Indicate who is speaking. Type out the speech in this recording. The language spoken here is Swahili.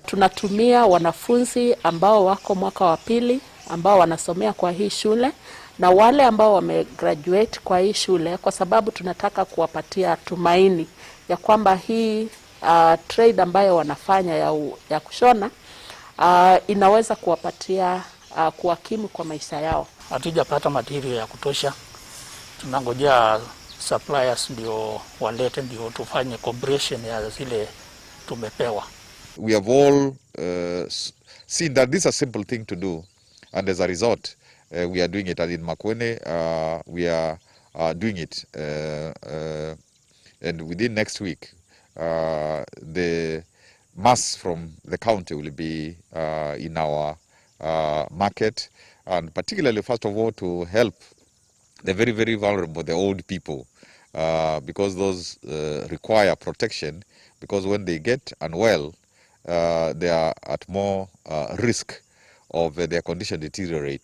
Speaker 1: tunatumia wanafunzi ambao wako mwaka wa pili ambao wanasomea kwa hii shule na wale ambao wamegraduate kwa hii shule, kwa sababu tunataka kuwapatia tumaini ya kwamba hii trade ambayo wanafanya ya kushona inaweza kuwapatia kuwakimu kwa maisha yao.
Speaker 2: Hatujapata material ya kutosha, tunangojea suppliers ndio walete, ndio tufanye cooperation ya zile tumepewa.
Speaker 3: We have all seen that this is a simple thing to do, and as a result we are doing it. And in Makueni we are doing it, and within next week the mass from the county will be in our market, and particularly first of all to help the very, very vulnerable, the old people, because those require protection, because when they get unwell they are at more risk of their condition deteriorating.